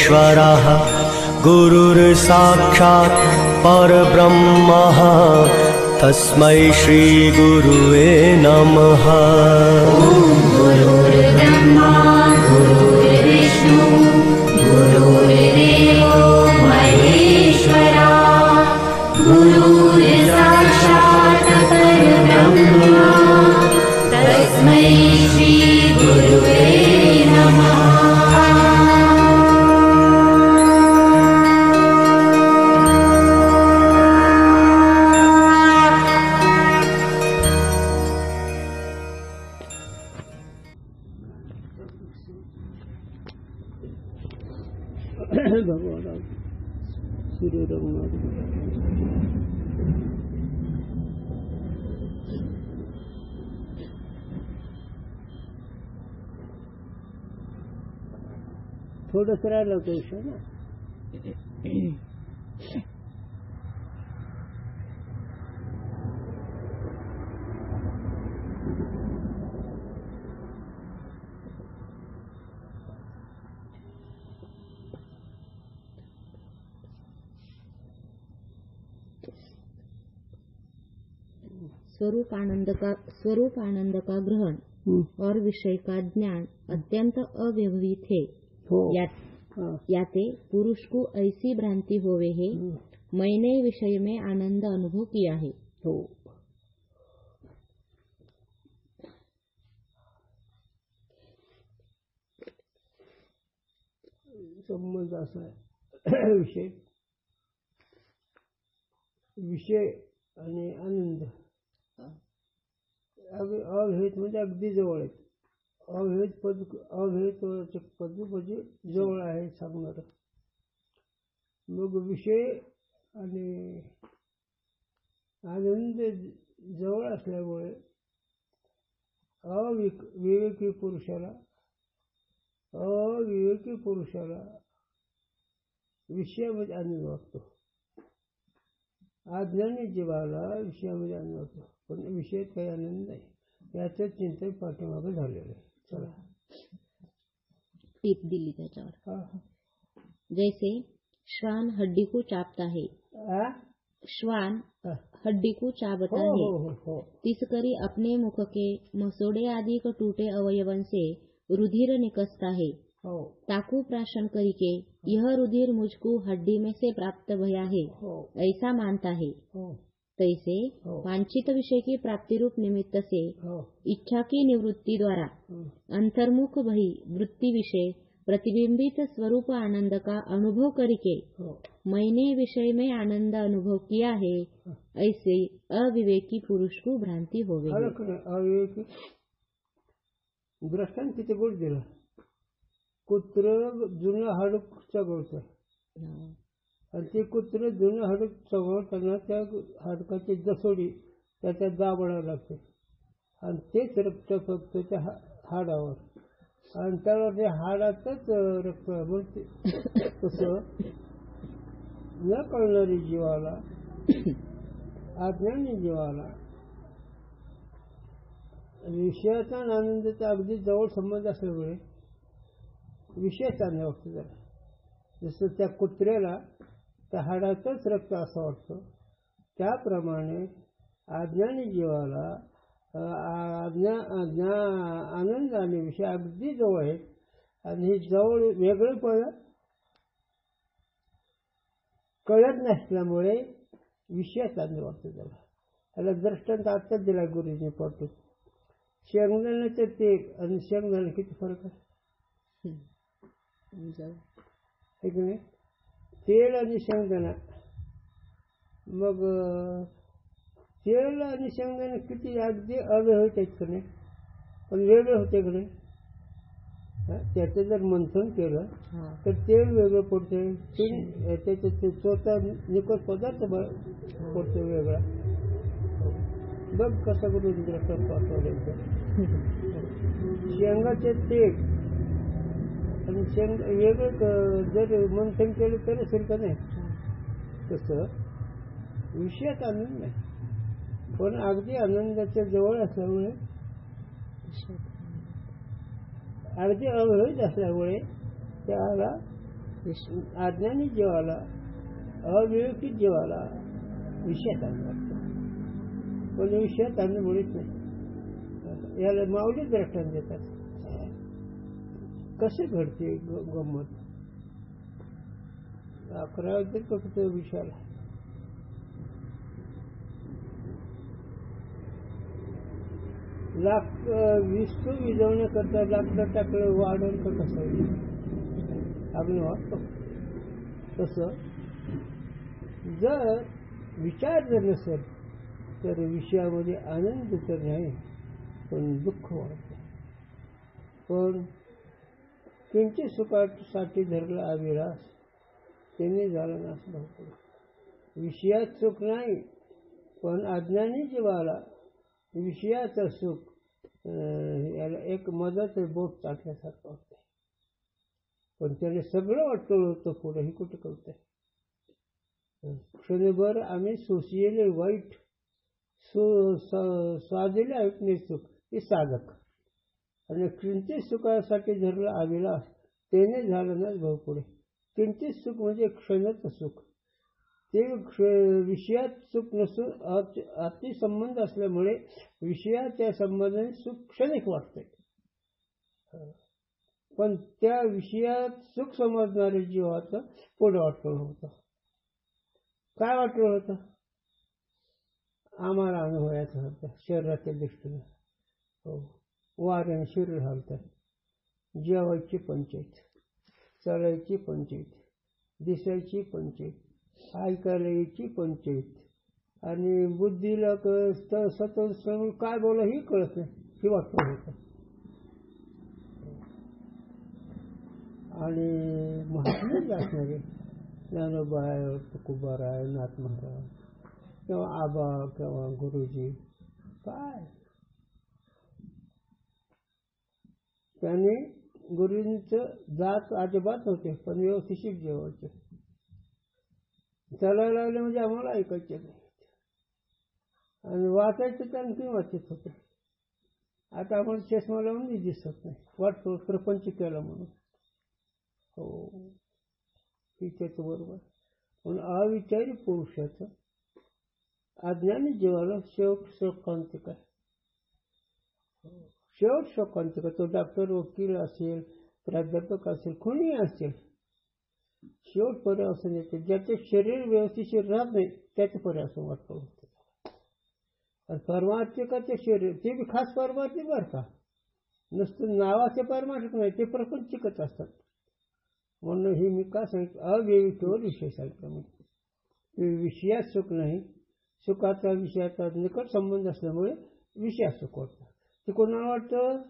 परमेश्वरः गुरुर्साक्षात् परब्रह्मः तस्मै श्री गुरुवे नमः। गुरुर्ब्रह्मा गुरुर्विष्णु गुरुर्देवो महेश्वरा गुरुर्साक्षात् परब्रह्मा तस्मै श्री गुरुवे नमः। भगवान श्री रघुनाथ थोडंसं राहिलं होतं विषय ना. स्वरूप आनंद का ग्रहण और विषय का ज्ञान अत्यंत अव्यवहित है. याते पुरुष को ऐसी भ्रांति होवे है मैंने विषय में आनंद अनुभव किया है. संबंध असा आहे विषय आणि आनंद अभेद म्हणजे अगदी जवळ आहेत. अभेद पद म्हणजे जवळ आहे सांगणार. मग विषय आणि आनंद जवळ असल्यामुळे अविवेकी पुरुषाला विषयामध्ये आनंद वाटतो. अज्ञानी जीवाला विषयामध्ये आनंद वाटतो पण विषयात काही आनंद नाही. याचं चिंतन पाठीमागे झालेलं आहे. चला टीप दिली त्याच्यावर. जैसे श्वान हड्डी को चापता है. श्वान हड्डी को चाबता है. तिसकरी अपने मुख के मसोड़े आदि को टूटे अवयवन से रुधिर निकसता है. ताकू प्राशन करके यह रुधिर मुझको हड्डी में से प्राप्त भया है ऐसा मानता है. तैसे वांछित विषय की प्राप्ति रूप निमित्त से इच्छा की निवृत्ति द्वारा अंतर्मुख भई वृत्ति विषय प्रतिबिंबित स्वरूप आनंद का अनुभव करके मैंने विषय में आनंद अनुभव किया है ऐसे अविवेकी पुरुष को भ्रांति होवे. अविवेकी दृष्टांत किती बोल दिला. कुत्र जुनं हाडूक चघळतं आणि ते कुत्र जुनं हाडूक चघळताना त्या हाडकाची जसोडी त्याच्यात दाबडावं लागते आणि तेच रक्त फक्त त्या हाडावर आणि त्याला ते हाडातच रक्त बोलते. तसं न कळणारी जीवाला अज्ञानी जीवाला विषयाचा आनंदाचा अगदी जवळ संबंध असल्यामुळे विषय चांगला वाटतो त्याला. जसं त्या कुत्र्याला त्या हाडातच रक्त असं वाटतं त्याप्रमाणे अज्ञानी जीवाला आनंद आणि विषय अगदी जवळ आहेत आणि हे जवळ वेगळेपण कळत नसल्यामुळे विषय चांगला वाटतो त्याला. त्याला दृष्टांत आत्ताच दिला गुरुजीने पडतो. शेंगदाण्याचं तेल आणि शेंगदाणा किती फरक आहे की नाही. तेल आणि शेंगदाणा मग तेल आणि शेंगदाणा किती अगदी अव्यवहित आहेत का नाही पण वेगळे होते का नाही. त्याचं जर मंथन केलं तर तेल वेगळं पडते त्याच्यात स्वतः निकोष पदार्थ पडतो वेगळा. बघ कसं करून शेंगाचे तेल आणि शेंग वेगळं जर मंथन केलं तर असेल का नाही. तसं विषयात आनंद नाही पण अगदी आनंदाच्या जवळ असल्यामुळे अगदी अवैध असल्यामुळे त्याला अज्ञानी जीवाला, अविवेकी जीवाला विषयात आनंद वाटतो, पण विषयात आनंद मिळत नाही. याला माऊली दृष्टांत देतात. कसे घडते गंमत. 11 फक्त विषयाला विस्तू विजवण्याकरता लाकडं टाकलं वाढवून का कसं आपण वाटतो. तसं जर विचार जर नसेल तर विषयामध्ये आनंद तर नाही, पण दुःख वाढतं. पण किंचित सुखासाठी धरला अविलास त्यांनी झाला नाश भावतो. विषयात सुख नाही, पण अज्ञानी जीवाला विषयाचं सुख याला एक मधात बोट टाकल्यासारखं वाटतं. पण त्याने सगळं वाटलं होतं पुढे. ही कुठे कळतंय. क्षणभर आम्ही सोसिएले वाईट साधले ऐकणे सुख हे साधक, आणि किंचित सुखासाठी धरलं अविलास त्याने झालं ना भाऊ पुढे. किंचित सुख म्हणजे क्षणाचं सुख. ते विषयात सुख नसून अतिसंबंध असल्यामुळे विषयाच्या संबंधाने सुख क्षणिक वाटतंय. पण त्या विषयात सुख समजणारे जीवाचं पुढे वाटलं होतं. काय वाटलं होतं. आम्हाला अनुभवायचं होतं शरीराच्या दृष्टीने. हो, वाऱ्याने शरीर हालतं. जेवायची पंचायत, चालायची पंचायत, दिसायची पंचायत, ऐकायला यायची पंचायत, आणि बुद्धीला सतत काय बोला ही कळत नाही. हे वाटलं होतं. आणि महात्मे असणारे ज्ञानोबा आहे, तुकोबार आहे, नाथ महाराज किंवा आबा किंवा गुरुजी, काय त्यांनी गुरुजींचं जात अजिबात होते, पण व्यवस्थित जेवायचे. चालायला लागले म्हणजे आम्हाला ऐकायचे नाही, आणि वाचायचं तर आणखी वाचत होते. आता आम्हाला चष्मा लावून दिसत नाही, वाटतो प्रपंच केला म्हणून. हो, ठीक आहे, बरोबर. पण अविचारी पुरुषाचं अज्ञानी जीवाला शेवट शोकांतिक आहे. शेवट शोकांतिक. तो डॉक्टर, वकील असेल, प्राध्यापक असेल, कोणीही असेल, शेवट पर्यावसन येते. ज्याचे शरीर व्यवस्थित राहत नाही त्याचं पर्यावसन वाटतं होतं. आणि परमार्थिकाचे शरीर ते बी खास परमार्थिक बरं का, नुसतं नावाचे परमार्थिक नाही, ते प्रपंचिकच असतात. म्हणून हे मी का सांगितलं, अविवेकीवर विषय सांगितलं. म्हणजे विषयात सुख नाही, सुखाचा विषयाचा निकट संबंध असल्यामुळे विषयात सुख वाटतं. ते कोणाला वाटतं.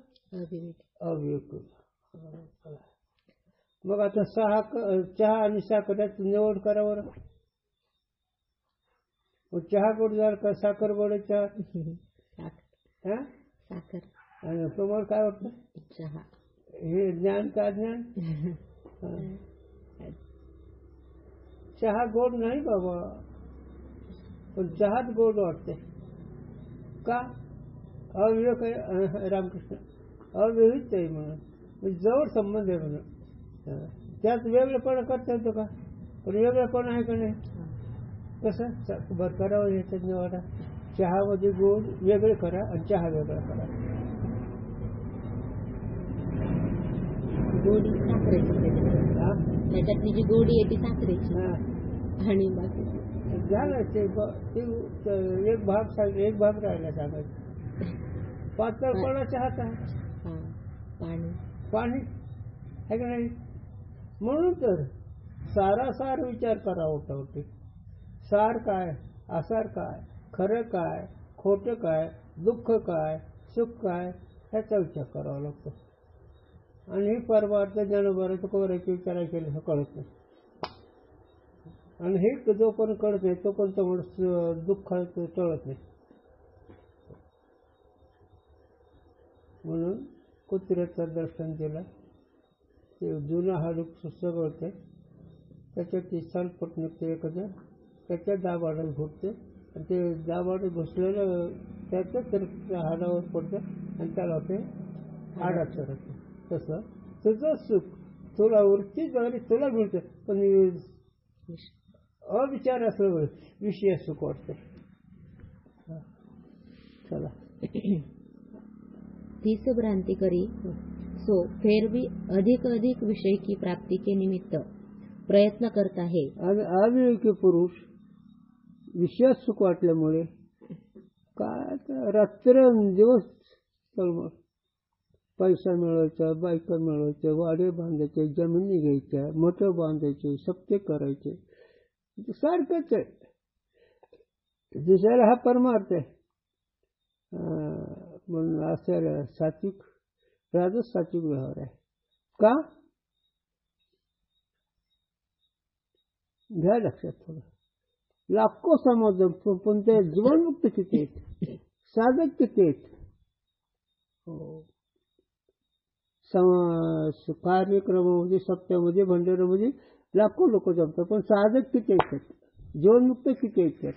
अविवेक. मग आता चहा आणि साखरेची निवड करा बरं. चहा गोड झाला का साखर गोड चहा. साखर. आणि तुम्हाला काय वाटतं. चहा. हे ज्ञान का ज्ञान. चहा गोड नाही बाबा, पण चहात गोड वाटते का. अविवेक आहे. रामकृष्ण अविवेक आहे म्हणून, जवळ संबंध आहे म्हणून. त्यात वेगळेपणा करता येतो का. पण वेगळेपणा आहे का नाही. कसं बरं करावं याच्यात निवाडा. चहामध्ये गोड वेगळे करा आणि चहा वेगळा करा. गोडी साखरेची, त्याच्यातली जी गोडी आहे ती साखरेची, आणि बाकी झालं ते एक भाग सांगितलं, एक भाग राहिला सांगायचं. पातळपणा चहाचा आहे. पाणी आहे का नाही. म्हणून तर सारासार विचार करावा होते. सार काय, आसार काय, खरं काय, खोटं काय, दुःख काय, सुख काय, ह्याचा विचार करावा लागतो. आणि हे परमार्थ ज्ञानोबा तुकोबाराचे विचार केले कळत नाही. आणि हे जो पण कळत नाही तो पण तो दुःख टळत नाही. म्हणून कुत्र्याचं दर्शन केलं. ते जुना हाडूक सगळते, त्याच्यात ती सालपट निघते एखादं, त्याच्या दाबाडून घुटते, आणि ते दाबाडून घुसलेलं त्याच्याच हाडावर पडतं, आणि त्याला ते हाडात चढतं. तसं तुझं सुख तुला वृत्ती द्वारे तुला मिळतं, पण अविचार असल्यामुळे विषय सुख वाटतं. चला. तीस भ्रांति करी सो फिर भी अधिक विषय की प्राप्ति के निमित्त प्रयत्न करता है. अविवेकी पुरुष विषयात सुख वाटल्यामुळे काय रात्रंदिवस तळमळ, पैसा मिळवायचा, बायका मिळवायच्या, वाडे बांधायचे, जमिनी घ्यायच्या, मोठं बांधायचे, सप्ते करायचे, सारखंच आहे. दिसायला हा परमार्थ आहे, म्हणून असा सात्विक राजस सात्विक व्यवहार आहे. का घ्या लक्षात थोडं. लाखो समाज पण ते जीवनमुक्त किती आहेत, साधक किती आहेत. कार्यक्रमामध्ये, सप्त्यामध्ये, भंडाऱ्यामध्ये लाखो लोक जमतात, पण साधक किती आहेत, जीवनमुक्त किती आहेत.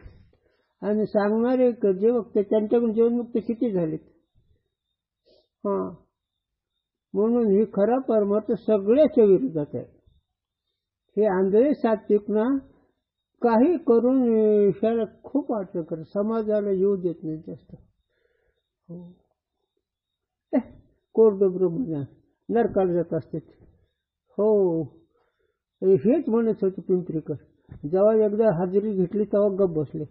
आणि सांगणारे जे वक्ते त्यांच्याकडून जीवनमुक्त किती झालेत. म्हणून ही खरा परमार्थ सगळ्याच्या विरोधात आहे. हे आंधळे सात्विक ना काही करून ईश्वराला खूप आठवण करत, समाजाला येऊ देत नाही जास्त. कोरडं ब्रह्मज्ञान नरकाला जात असते. हो, हेच म्हणत होते पिंपरीकर. जेव्हा एकदा हजेरी घेतली तेव्हा गप्प बसले.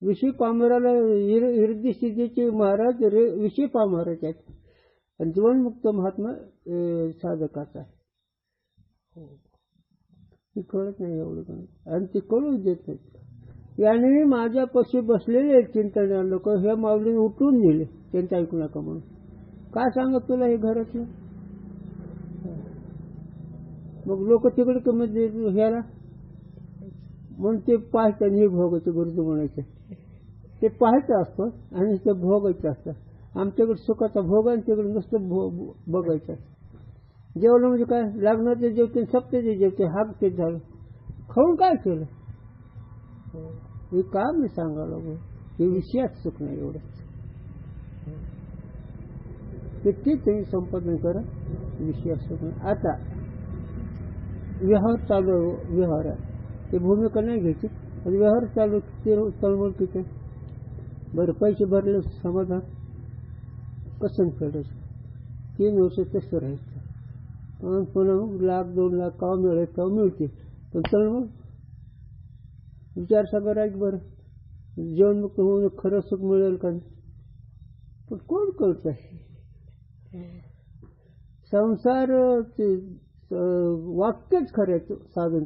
विषय पामराला हिरदी सिद्धीचे महाराज विषय पामराचे आहेत, आणि जीवनमुक्त महात्मा साधकाचा आहे. ती कळत नाही एवढं, आणि ती कळू देत नाही. याने माझ्यापाशी बसलेले चिंतन लोक ह्या माऊलीने उठून नेले, त्यांचं ऐकू नका म्हणून. काय सांगत तुला हे घरातलं. मग लोक तिकडे किंमत ह्याला म्हणून ते पाहायचं, आणि हे भोगायचं गुरुजी म्हणायचं. ते पाहायचं असतं आणि ते भोगायचं असतं. आमच्याकडे सुखाचा भोग आणि तिकडे नुसतं बघायचं. जेवलं म्हणजे काय, लग्नाचे जेवते, सप्त्याचे जेवते, हाक ते झालं, खाऊन काय केलं. हे का मी सांगायला लागलो, हे विषयात सुख नाही एवढं. किती तुम्ही संपादन करा, विषयात सुख नाही. आता व्यवहार चालू, व्यवहार आहे ते भूमिका नाही घ्यायची, पण व्यवहार चालू तळमळ किती. बरं, पैसे भरले, समाधान कसं फेडायचं, 3 वर्ष तसं राहायचं. पण पुन्हा 1,00,000-2 लाख का मिळेल का मिळते, पण तळमळ विचार सगळं राहील. बरं, जीवनमुक्त होऊन खरं सुख मिळेल का, पण कोण कळत आहे. संसार वाक्यच खरं साधन.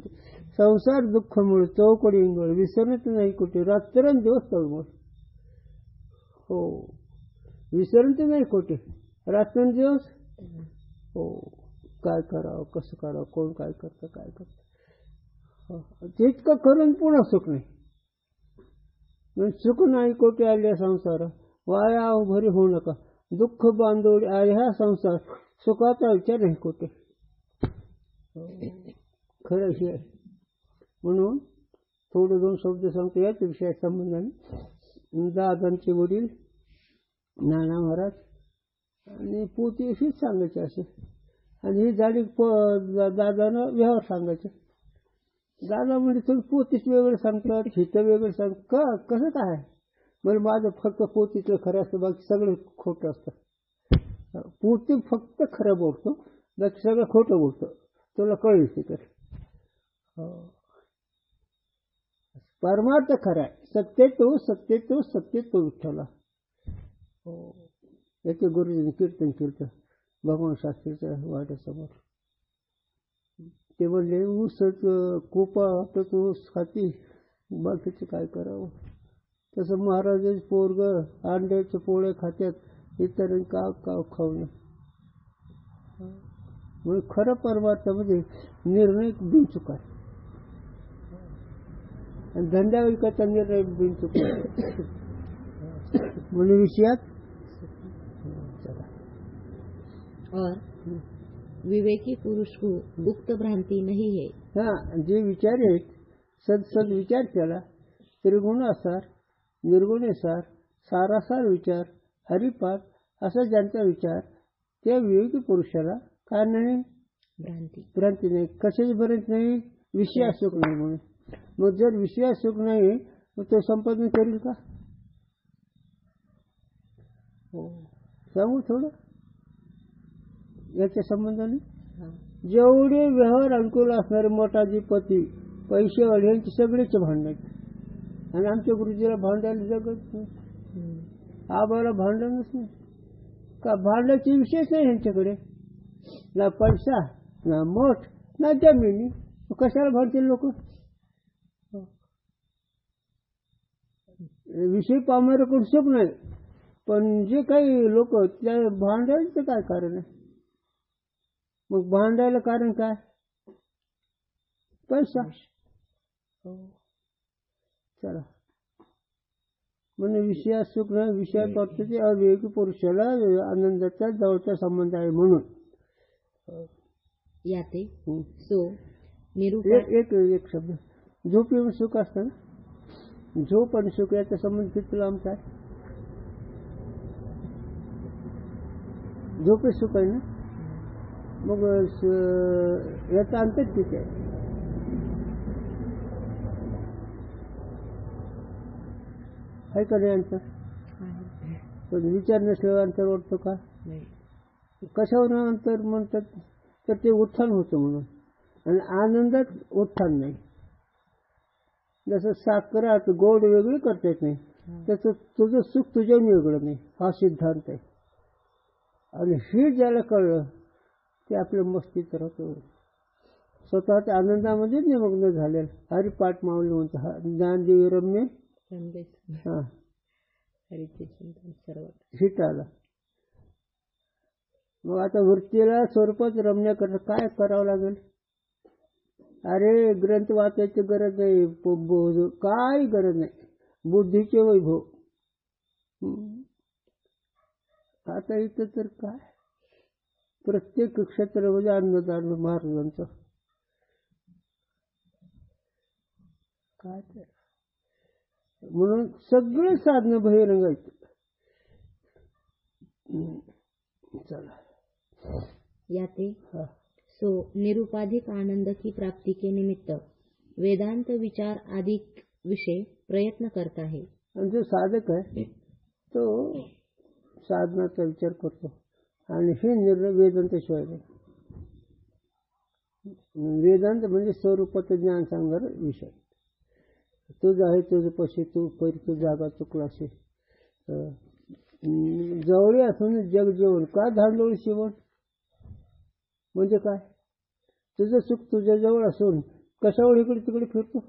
संसार दुःख मुळे चौकडी इंगळ, विसरत नाही कुठे, रात्रंदिवस तळमळ. हो, विसरत नाही कुठे, रात्रंदिवस. हो, काय करावं, कसं करावं, कोण काय करतं, काय करतं. तितकं करून पुन्हा सुख नाही. सुख नाही कोठे आल्या संसार, वाया भरी होऊ नका, दुःख बांधवडी ह्या संसार, सुखाचा विचार नाही कोठे. खरं हे आहे. म्हणून थोडे 2 शब्द सांगतो याच विषया संबंधाने. दादांचे वडील नाना महाराज आणि पोतीशीच सांगायचे असे, आणि ही झाली दादानं व्यवहार सांगायचे. दादा म्हणजे तुम्ही पोतीच वेगळं सांगतात, हिथं वेगळं सांगतं, कसं काय. म्हणजे माझं फक्त पोतीतलं खरं असतं, बाकी सगळं खोटं असतं. पोती फक्त खरं बोलतो, बाकी सगळं खोटं बोलतो. तुला कळलं तर. परमार्थ खरा आहे, सत्य तो विठ्ठला. याचे गुरुजींनी कीर्तन केलं भगवान शास्त्रीच्या वाड्यासमोर. ते म्हणले ऊसच कोपा आपलं ऊस खाती, बाकीचं काय करावं. तसं महाराजांचं पोरग अंड्याचं पोळे खात्यात, इतर का खाऊ नये. म्हणून खरं परमार्थामध्ये निर्णय बिनचूक आहे, आणि धंदा विकायचा निर्णय बिनचूक आहे. म्हणून विषयात और विवेकी पुरुष को गुप्त भ्रांति नहीं है. हाँ, जे विचार आहेत सद विचार केला, त्रिगुणासार, निर्गुणेसार, सारासार विचार, हरिपाठ असा ज्यांचा विचार त्या विवेकी पुरुषाला काय नाही, भ्रांती नाही. कशाची भ्रांती नाही? विषय सुख नाही म्हणून. मग जर विषय सुख नाही मग तो संपादन करेल का? सांगू थोडं याच्या संबंधाने. जेवढे व्यवहार अनुकूल असणारे मोठाजीपती पैसेवाले यांचे सगळेच भांडण, आणि आमच्या गुरुजीला भांडायला जगत नाही, आबाला भांडणच नाही का? भांडायचे विषयच नाही यांच्याकडे, ना पैसा ना मोठ ना जमिनी. कशाला भांडतील लोक? विषय पामराकडून सुख नाही, पण जे काही लोक त्या भांडायचं काय कारण आहे? मग भांडायला कारण काय? पैसा. चला म्हणजे विषयात सुख नाही, विषयात वाटतं ते अविवेकी पुरुषाला आनंदाचा जवळचा संबंध आहे म्हणून. याते सो एक शब्द, झोप येऊन सुख असतं ना, झोप आणि सुख याचा संबंध किती लांब आहे? झोपे सुख आहे ना, मग याचा अंतर किती आहे? का नाही अंतर? पण विचार नसल्यावर अंतर वाटतो का? कशावर अंतर म्हणतात? तर ते उत्थान होतं म्हणून, आणि आनंदात उत्थान नाही. जसं साखरात गोड वेगळी करता येत नाही, तसं तुझं सुख तुझ्याहून वेगळं नाही, हा सिद्धांत आहे. आणि हे ज्याला कळलं ते आपल्या मस्तीत राहतो, स्वतःच्या आनंदामध्येच निमग्न झालेलं. हरिपाठ माऊली म्हणतो, हा ज्ञानदेवी रम्य हिट आला. मग आता वृत्तीला स्वरूपात रमण्याकरता काय करावं लागेल? अरे ग्रंथ वाचायची गरज नाही, काय गरज नाही, बुद्धीचे वैभव. आता इथं तर काय प्रत्येक क्षेत्रामध्ये अन्नदान महाराजांचं काय तर, म्हणून सगळे साधन बहिरंग आहेत. चला याते सो निरुपाधिक आनंद की प्राप्ति के निमित्त वेदांत विचार आदि विषय प्रयत्न करता है. आणि जो साधक आहे तो साधनाचा विचार करतो, आणि हे निर्णय वेदांताशिवाय नाही. वेदांत म्हणजे स्वरूपाचं ज्ञान सांगणार विषय. तुझं आहे तुझं पशी तू परी तू जागा चुकला असे जवळ असून जग जेवण का धांडोळ शिवण म्हणजे काय? तुझं सुख तुझ्या जवळ असून कशावर इकडे तिकडे फिरतो?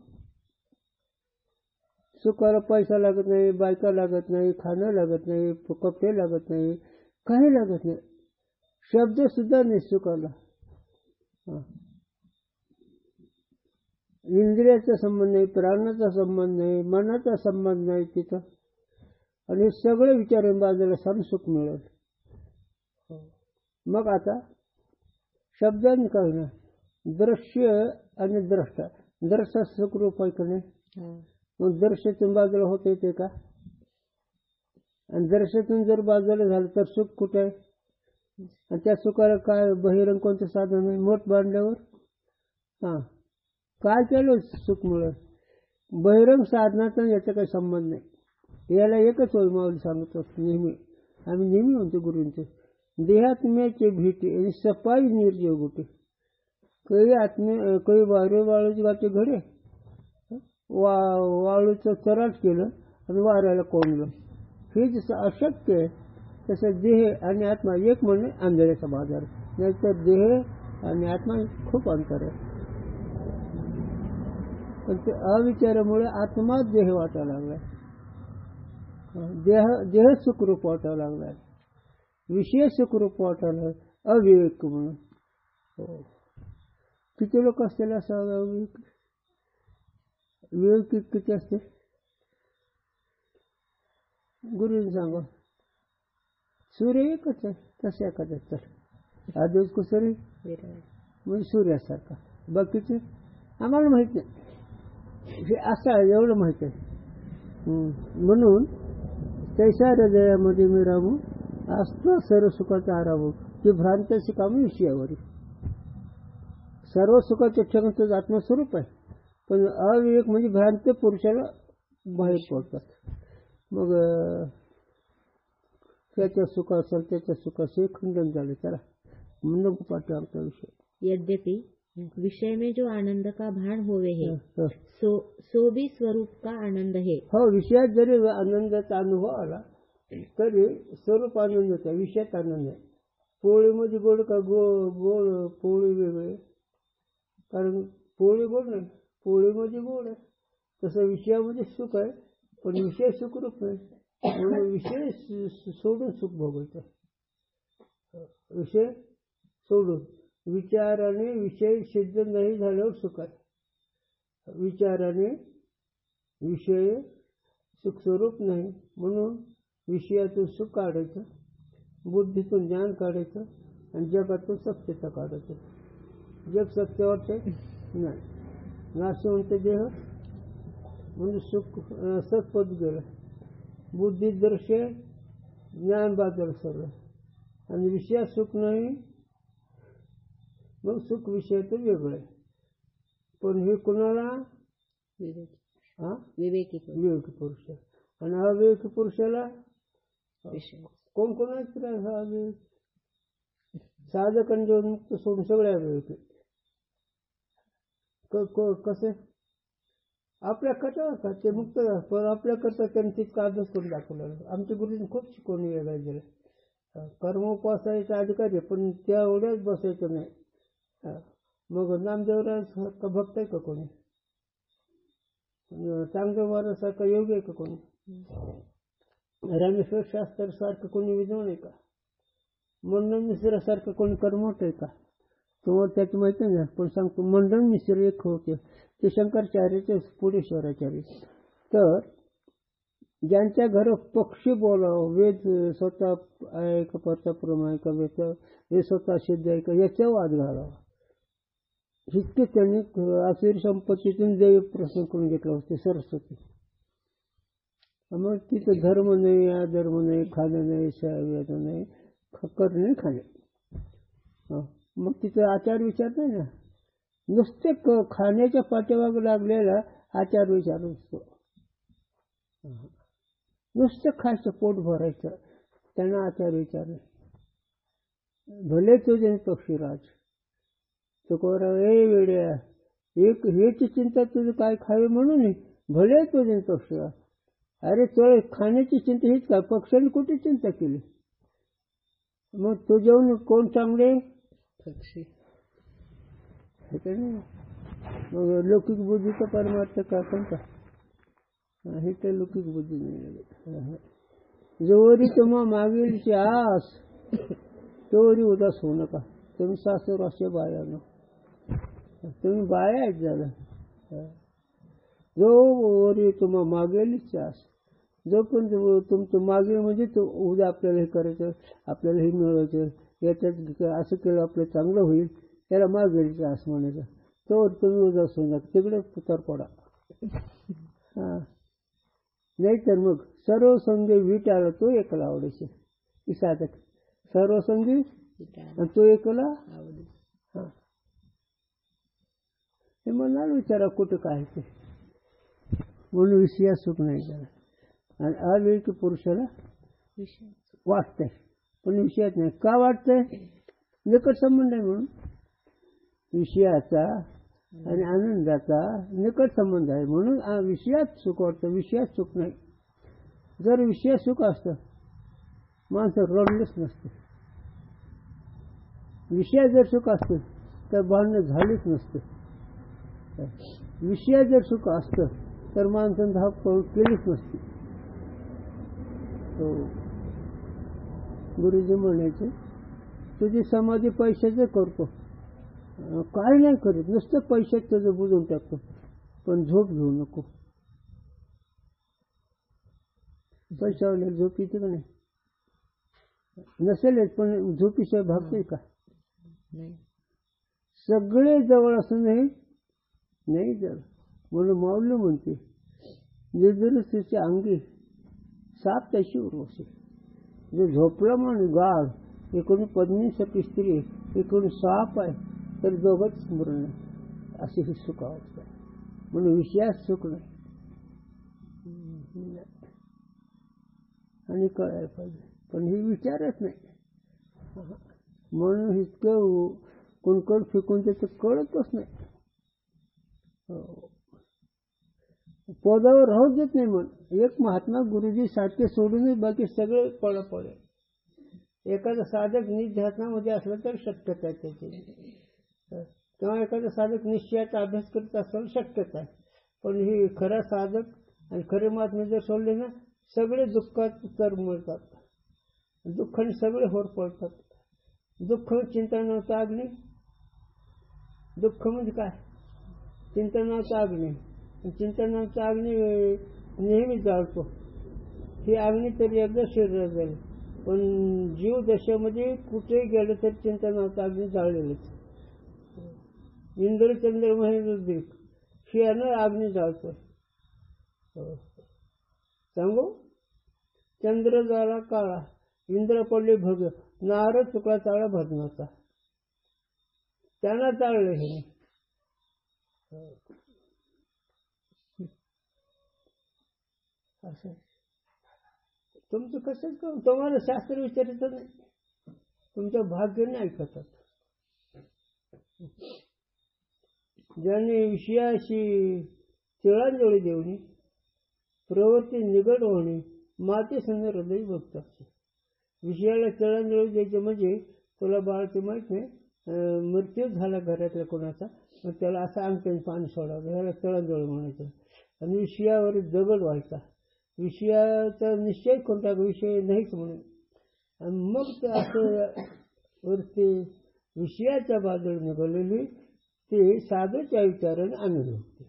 सुखाला पैसा लागत नाही, बायका लागत नाही, खाणं लागत नाही, कपडे लागत नाही, काही लागत नाही, शब्द सुद्धा नाही सुखाला. इंद्रियाचा संबंध नाही, प्राणाचा संबंध नाही, मनाचा संबंध नाही तिथं, आणि सगळे विचार बाजूला सारं सुख मिळेल. मग आता शब्दांनी काय ना, दृश्य आणि द्रष्टा, दृष्टा सुखरूप आहे का नाही? मग दर्शातून बाजूला होता येते का? आणि दर्शातून जर बाजूला झालं तर सुख कुठे आहे? आणि त्या सुखाला काय बहिरंग कोणतं साधन आहे? मोठ बांधल्यावर काय केलं सुख मिळेल? बहिरंग साधनाचा याचा काही संबंध नाही. याला एकच होय माऊली सांगत असतो नेहमी, आम्ही नेहमी म्हणतो गुरूंचे, देहात्म्याचे भीती आणि सफाई निर्जीव गोटे काही आत्मे काही वारे वाळूची गाठी घडे वाळूचं चराट केलं आणि वाऱ्याला कोंडलं. हे जसं अशक्य आहे तसं देह आणि आत्मा एक म्हणणे आंधळ्याचा बाजार. नाहीतर देह आणि आत्मा खूप अंतर आहे. पण ते अविचारामुळे आत्मा देह वाटायला लागलाय, देह सुखरूप वाटायला लागलाय, विषय सुखरूप वाटायला अविवेक म्हणून. किती लोक असतील असं अविवेक? विवेक किती असते? गुरुने सांगा सूर्य एकच आहे, तसं एखाद्या तर आदिवस कुसरी म्हणजे सूर्यासारखा. बाकीचे आम्हाला माहित नाही, हे असं आहे एवढं माहित आहे. म्हणून तैसा हृदयामध्ये मी राहू असतो सर्व सुखाचा आराम. ती भ्रांत शिकामी विषयावर. सर्व सुखाचे ठिकाण तुझं आत्मस्वरूप आहे, पण अविवेक म्हणजे भ्रांत पुरुषाला बाहेर पडतात. मग त्याच्या सुख असेल त्याच्या सुखाचे खंडन झाले. त्याला नको पाठी आमचा विषय. यद्यपि विषय में जो आनंद का भान होवे है, सो भी स्वरूप का आनंद है. हो, विषयात जरी आनंदाचा अनुभव आला तरी स्वरूप आनंदाचा, विषयात आनंद आहे. पोळीमध्ये गोड का गोड पोळी वेगळे, कारण पोळी गोड नाही, पोळीमध्ये गोड आहे. तसं विषयामध्ये सुख आहे, पण विषय सुखरूप नाही, म्हणून विषय सोडून सुख भोगायचं. विषय सोडून विचाराने विषय सिद्ध नाही झाल्यावर सुख आहे. विचाराने विषय सुखस्वरूप नाही, म्हणून विषयातून सुख काढायचं, बुद्धीतून ज्ञान काढायचं आणि जगातून सत्यता काढायचं. जग सत्य वाटते नाही, नाशवंत देह म्हणजे सुख सत्पद गेलं, बुद्धी दर्शे ज्ञान बाजूला सरलं आणि विषयात सुख नाही, मग सुख विषयातून वेगळं आहे. पण हे कुणाला विवेकी पुरुष आणि अविवेकी पुरुषाला कोण कोणाच हा अविवेक. साधक आणि जीवनमुक्त सोडून सगळ्या अविवेकी. कसे आपल्या कटावर का ते मुक्त, पण आपल्या करता त्यांनी तितका अभ्यास करून दाखवला. आमच्या गुरुजींनी खूप शिकवून वेगळं दिलं. कर्मोपासायचा अधिकारी, पण त्या एवढ्याच बसायचं नाही. मग नामदेवरासारखा भक्त आहे का कोणी? चांगल्या वारासारखा योगी आहे का कोणी? रामेश्वर शास्त्री सारखं कोणी विद्वान आहे का? मंडन मिश्रासारखं कोणी कर्मठ आहे का? तुम्हाला त्याची माहिती नाही, पण सांगतो. मंडन मिश्र एक होते, ते शंकराचार्याचे पुढे शंकराचार्य. तर ज्यांच्या घरात पक्षी बोलावं, वेद स्वतः आहे का परताप्रम आहे का, वेद स्वतः सिद्ध आहे का, याच्या वाद घालावा. इतके त्यांनी आसुरी संपत्तीतून देव प्रश्न करून घेतला होते सरस्वती. मग तिथं धर्म नाही, अधर्म नाही, खाणं नाही, वेद नाही, करणे खाणे. मग तिथं आचार विचार नाही ना, नुसते खाण्याच्या पाठीमागे लागलेला आचार विचार असतो. नुसतं खायचं, पोट भरायचं, त्यांना आचार विचार नाही. भले तुझे पक्षीराज तुकोराव, ए वेड्या, एक हेची चिंता तुझं काय खावे म्हणून, भले तुझे पक्षीराज. अरे तो खाण्याची चिंता हीच का, पक्ष्याने कुठे चिंता केली? मग तो जेवण कोण चांगले? पक्षी. मग लौकिक बुद्धीचा परमार्थ का कोणता? हे तर लौकिक बुद्धी नाही. जोवरी तुम्हा मागील आस तोवरी उदास होऊ नका. तुम्ही सासर असे बाया न, तुम्ही बाया आहेत झालं. जोवरी तुम्हा मागेल आस, जोपर्यंत तुमचं मागे म्हणजे तो उद्या आपल्याला हे करायचं, आपल्याला हे मिळवायचं, याच्यात असं केलं आपलं चांगलं होईल, त्याला मागेल आस म्हणायचं. तोवर तुम्ही उदास होऊ नका, तिकडे पुतर पडा. नाहीतर मग सर्व संगी वीट आला तो एकला आवडायचे. ही साधक सर्व संगी तो एकला आवडे. हे म्हणाल विचारा कुठं काय ते, म्हणून विषया सुख नाही झाला. आणि अविवेकी पुरुषाला वाटतंय, पण विषयात नाही. का वाटतंय? निकट संबंध आहे म्हणून. विषयाचा आणि आनंदाचा निकट संबंध आहे म्हणून विषयात सुख वाटतं, विषयात सुख नाही. जर विषयात सुख असतं माणसं रडलेच नसते. विषयात जर सुख असतं तर भांडणं झालीच नसते. विषयात जर सुख असतं तर माणसानं धाव केलीच नसती. गुरुजी म्हणायचे, तुझी समाधी पैशाचं करतो, काय नाही करीत, नुसतं पैशात तुझं बुजून टाकतो, पण झोप घेऊ नको. पैशावाल्या झोप येते का नाही? नसेल, पण झोपीशिवाय भागते का? सगळे जवळ असं नाही जर. म्हणून माऊली म्हणते, निर्दुरुस्तीच्या अंगी साप त्याशी उर्वशी. जो झोपला म्हणून गाढ इकडून पद्मिनीसारखी स्त्री, इकडून साप आहे, तर दोघंच स्मरण आहे. अशी ही सुखावस्था आहे. म्हणून विषयात सुख नाही. आणि कळायला पाहिजे, पण हे विचारच नाही. म्हणून इतकं कुणकड फेकून त्याचं कळतच नाही. पदावर राहूच देत नाही. म्हणून एक महात्मा गुरुजी सारखे सोडूनच बाकी सगळे पडा पडे. एखादा साधक निध्यासनामध्ये असला तर शक्यता आहे त्याची, किंवा एखादा साधक निश्चयाचा अभ्यास करत असेल शक्यता आहे. पण ही खरा साधक आणि खरे महात्मे जर सोडले ना, सगळे दुःखात तर मिळतात, दुःखाने सगळे होर पडतात. दुःख चिंतनाचा अग्नी. दुःख म्हणजे काय? चिंतनाचा अग्नी. चिंतनाचा अग्नी नेहमी जाळतो. ही अग्नी तरी एकदा शरीरात जाईल, पण जीव दशेमध्ये कुठेही गेलं तर चिंतनाचा अग्नी जाळलेलंच. इंद्र चंद्र महेंद्र दिक ही अग्नी जाळतो. सांगू, चंद्र झाला काळा, इंद्र पडले भग, नारद चुकला चाळा भजनाचा. त्यांना चाळले हे. असं तुमचं कसंच करू, तुम्हाला शास्त्र विचारायचं नाही, तुमच्या भाग्याने ऐकतात. ज्यांनी विषयाशी तिळांजळी देऊनी, प्रवृत्ती निगड होणे, माते संग हृदय भक्त असते. विषयाला तिळांजळी द्यायचे म्हणजे, तुला बाळ ते माहित नाही, मृत्यू झाला घरातल्या कोणाचा, मग त्याला असं अंगठ्याने पाणी सोडावं, ह्याला तिळांजळी म्हणायचं. आणि विषयावर दगड व्हायचा, विषयाचा निश्चय कोणता विषय नाहीच म्हणून. आणि मग ते असं वरती विषयाच्या बाजूला निघालेली ते साधूच्या विचाराने आम्ही होते.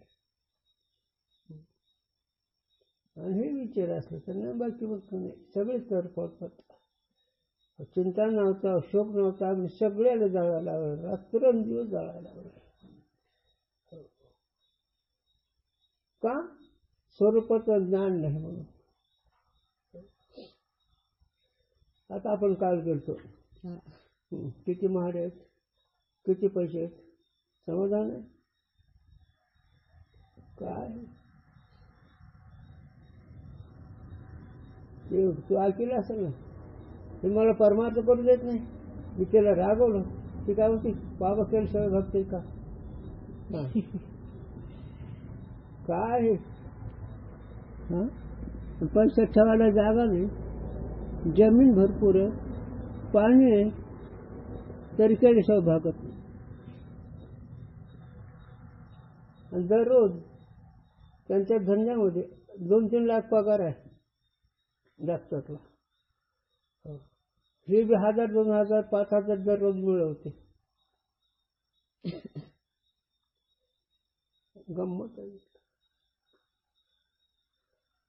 आणि हे विचार असले तर नाही, बाकी मग नाही, सगळे तर पडतात. चिंता नव्हता, शोक नव्हता, आम्ही सगळ्याला जाळायला लागलो, रात्रंदिवस जाळायला लागलो. का? स्वरूपाचं ज्ञान नाही म्हणून. आता आपण काल गेलतो, किती महाड आहेत, किती पैसे आहेत, समाधान आहे काय? तू ऐकलं असेल ना, ते मला परमार्थ करू देत नाही, मी त्याला रागवलं. ती काय होती, बाबा केलं सगळं भक्ती का काय? पैसा ठेवायला जागा नाही, जमीन भरपूर आहे, पाणी आहे, तरी केल्याशिवाय भागत नाही. आणि दररोज त्यांच्या धंद्यामध्ये 2-3 लाख पगार आहे डॉक्टरला. हे बी 1000, 2000, 5000 दररोज मिळवते. गंमत आहे.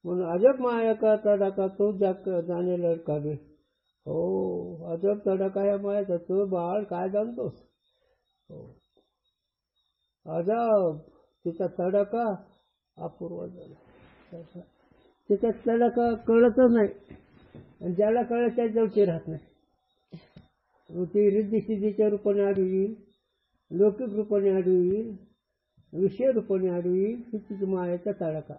म्हणून अजब माया का तडाका तो जाणे लडका बे. हो, अजब तडाका या मायाचा. तो बाळ काय जाणतोस? हो, अजब तिचा तडाका अपूर्व झाला. तिचा तडाका कळतच नाही, आणि ज्याला कळत त्या जवळची राहत नाही. ती रिद्धी सिद्धीच्या रूपाने आडवी येईल, लौकिक रूपाने आडवी येईल, विषय रूपाने आडवी येईल. ही तिची मायाचा तडाका.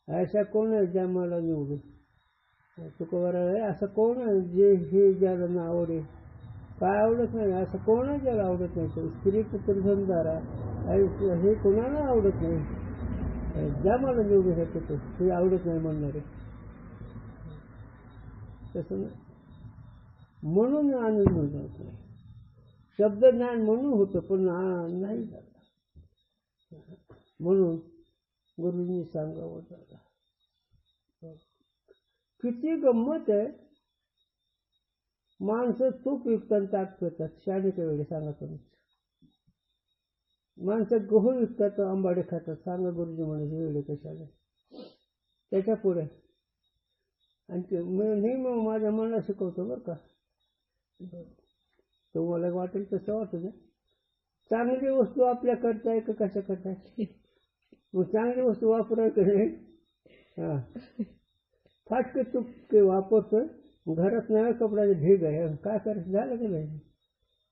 ऐसा कोण आहे ज्या मला निवडू? तुकोबारा आहे, असं कोण आहे जे हे ज्याला ना आवडे? काय आवडत नाही असं कोण आहे ज्याला आवडत नाही? तो स्त्री पुत्र धनदारा हे कोणाला आवडत नाही. ज्या मला निवडू शकतो हे आवडत नाही म्हणणारे. तसं नाही, म्हणून आनंद मिळत नाही. शब्दज्ञान म्हणून होतं, पण नाही झालं. म्हणून गुरुजींनी सांगावं झालं. किती गंमत आहे, माणसं तूप विकतात, ताक पितात. शाळेच्या वेळी सांगा तुम्ही. माणसं गहू विकतात, आंबाडे खातात. सांगा गुरुजी म्हणायचे वेळे कशाला त्याच्या पुढे. आणि मी मग माझ्या मनाला शिकवतो बरं का. तुम्हाला वाटेल तसं वाटू द्या. चांगली वस्तू आपल्या करताय का कशा करताय? मग चांगली वस्तू वापरायची नाही. फाटके तुटके वापरतोय, घरात नव्या कपड्याचे ढीग आहे, काय करायचं, झालं की नाही,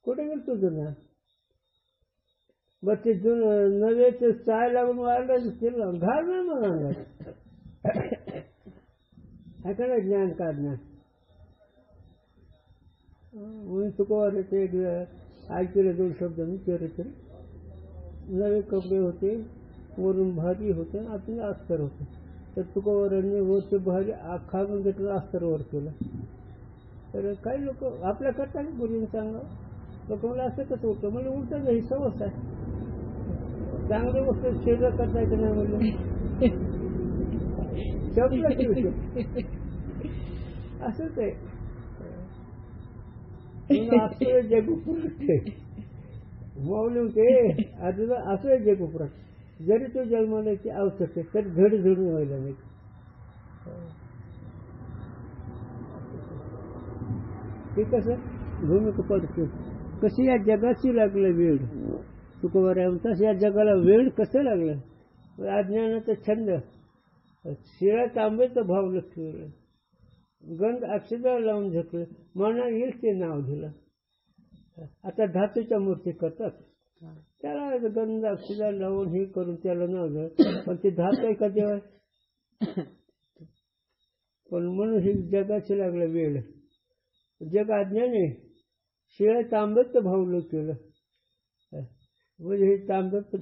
कुठे गेलं तुझं ना. बरं ते नवे ते चाय लागून वाढलं तिला घाल नाही मग अंगात. ऐका ज्ञान का ज्ञान म्हणून तुकोबार ते ऐकले 2 शब्द मी चरित्र. नवे कपडे होते, वरून भारी होते, आतून अस्तर होते. तर तुकोबारांनी वरचे भारी खालून घेतलं, अस्तर वर केलं. तर काही लोक आपल्या करता की गुरुजींनी सांगा, लोक मला असं कसं होतं, म्हणजे उलटं ही सवस आहे. चांगली गोष्ट शरीर करता येते नाही म्हणलं असंच आहे. असं जग उपरत माऊली होते असं जग उपरत. जरी तो जन्माची आवश्यकते तर घड झडून व्हायला नाही. ते कसं भूमिका पडते, कशी या जगाची लागलं वेळ. तुकोबार तसं या जगाला वेळ कसं लागलं. अज्ञानाचा छंद, शिळा तांब्याचा भाव लक्षलं, गंध अक्षराला लावून झकलं, मना येईल ते नाव दिलं. आता धातूच्या मूर्ती करतात, त्याला गंध अक्षराला लावून हे करून त्याला नाव दिलं, पण ते धातू आहे का देवा. पण म्हणून ही जगाची लागलं वेळ. जग अज्ञाने शिळ्या तांब्याचं भावलं केलं. म्हणजे हे तांब्याचं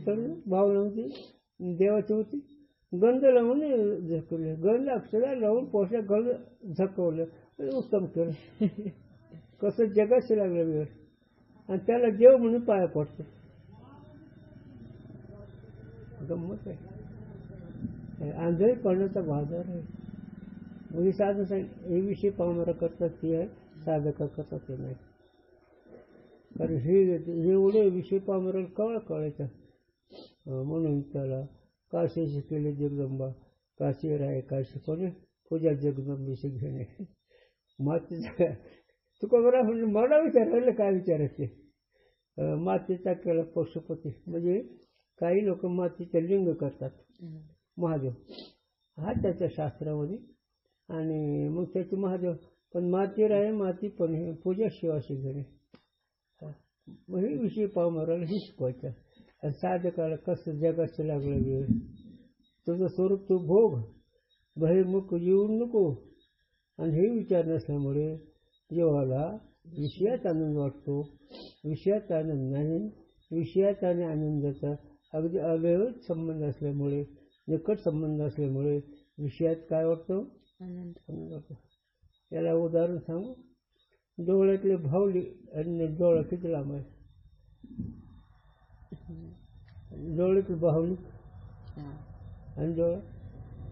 भाव लावून देवाची होती, गंध लावून झकवले, गंध अक्षरा लावून पोषा गंध झकवलं, उत्तम केलं. कसं जगाशी लागलं वेळ, आणि त्याला देव म्हणून पाया पडतो. गंमत आहे, आंधळी पडण्याचा बाजार आहे. म्हणजे साधं सांग, हे विषय पावणारा करतात ते आहे, साधका करतात ते नाही. कारण हे एवढे विषय पावणाऱ्याला कळायचा. म्हणून त्याला काशी केले जगदंबा, काशी राय काशी कोणी पूजा जगदंबेशी घेणे. मातीचा तुका बरा म्हणजे मला विचारायला काय विचारायचे. मातीचा केला पशुपती, म्हणजे काही लोक मातीचे लिंग करतात महादेव, हा त्याच्या शास्त्रामध्ये. आणि मग त्याचे महादेव पण माती राय माती पण हे पूजा शिवाशी घेणे. मग हे विषय पावणाऱ्याला हे शिकवायचं. आणि साधकाला कसं जगाचं लागलं वेळ, तुझं स्वरूप तू भोग, बहिर्मुख येऊ नको. आणि हे विचार नसल्यामुळे जीवाला विषयात आनंद वाटतो, विषयात आनंद नाही. विषयात आणि आनंदाचा अगदी अवयव संबंध असल्यामुळे, निकट संबंध असल्यामुळे विषयात काय वाटतो, आनंद वाटतो. याला उदाहरण सांगू, डोळ्यातले भावली आणि डोळा किती लांब आहे. डोळ्यातली बाहुली आणि डोळा,